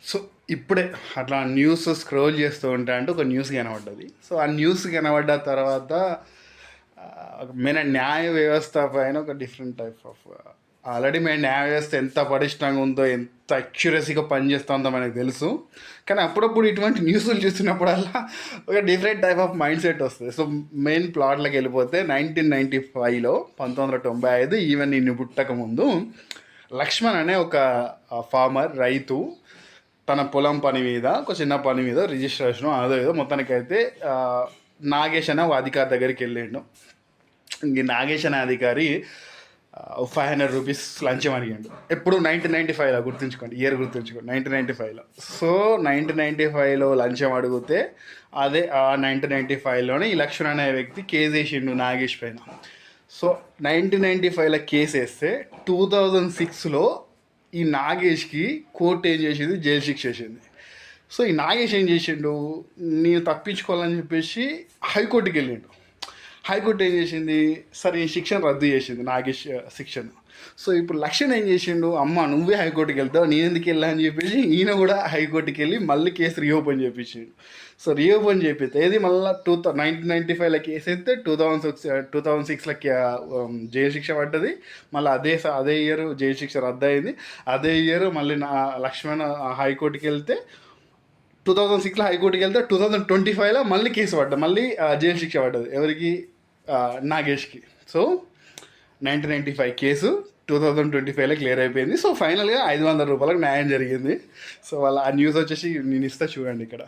So ఇప్పుడే అట్లా news scroll చేస్తూ ఉంటే అంటే ఒక న్యూస్ కనబడ్డది. సో ఆ న్యూస్ కనబడ్డ తర్వాత మన న్యాయ వ్యవస్థ పైన ఒక డిఫరెంట్ టైప్ ఆఫ్ ఆల్రెడీ మన న్యాయ వ్యవస్థ ఎంత పటిష్టంగా ఉందో, ఎంత అక్యురసీగా పనిచేస్తుందో మనకు తెలుసు. కానీ అప్పుడప్పుడు ఇటువంటి న్యూస్లు చూసినప్పుడల్లా ఒక different type of mind set వస్తుంది. సో మెయిన్ ప్లాట్లోకి వెళ్ళిపోతే 1995లో 1995 ఈవెన్ నిన్ను పుట్టక ముందు లక్ష్మణ్ అనే ఒక ఫార్మర్, రైతు తన పొలం పని మీద, ఒక చిన్న పని మీద రిజిస్ట్రేషన్ అదో ఏదో మొత్తానికైతే నాగేష్ అనే ఒక అధికారి దగ్గరికి వెళ్ళిండు. ఇంక నాగేష్ అనే అధికారి 500 రూపీస్ లంచం అడిగాడు. ఎప్పుడు 1995లో, గుర్తుంచుకోండి, ఇయర్ గుర్తుంచుకోండి, 1995లో. సో 1995లో లంచం అడిగితే అదే ఆ 1995లోనే ఈ లక్ష్మణ్ అనే వ్యక్తి కేసు వేసిండు నాగేష్ పైన. సో 1995లో కేసు వేస్తే 2006లో ఈ నాగేష్కి కోర్టు ఏం చేసింది, జైలు శిక్ష చేసింది. సో ఈ నాగేష్ ఏం చేసిండు, నేను తప్పించుకోవాలని చెప్పేసి హైకోర్టుకి వెళ్ళిండు. హైకోర్టు ఏం చేసింది, సరే ఈ శిక్షను రద్దు చేసింది, నాగేష్ శిక్షను. సో ఇప్పుడు లక్ష్మణ్ ఏం చేసిండు, అమ్మ నువ్వే హైకోర్టుకి వెళ్తావు, నేను ఎందుకు వెళ్ళా అని చెప్పేసి ఈయన కూడా హైకోర్టుకి వెళ్ళి మళ్ళీ కేసు రీఓపెన్ చేయించిండు. సో రీఓపెన్ చేపిస్తే ఏది మళ్ళీ 1995లో కేసు అయితే 2006లోకి జైలు శిక్ష పడ్డది. మళ్ళీ అదే ఇయర్ జైలు శిక్ష రద్దు అయింది. అదే ఇయర్ మళ్ళీ లక్ష్మణ్ హైకోర్టుకి వెళ్తే 2006లో హైకోర్టుకి వెళ్తే 2025లో మళ్ళీ కేసు పడ్డా, మళ్ళీ జైలు శిక్ష పడ్డది ఎవరికి, నాగేష్కి. సో 1995 కేసు 2025లో క్లియర్ అయిపోయింది. సో ఫైనల్గా 500 రూపాయలకు న్యాయం జరిగింది. సో వాళ్ళ ఆ న్యూస్ వచ్చేసి నేను ఇస్తా చూడండి ఇక్కడ.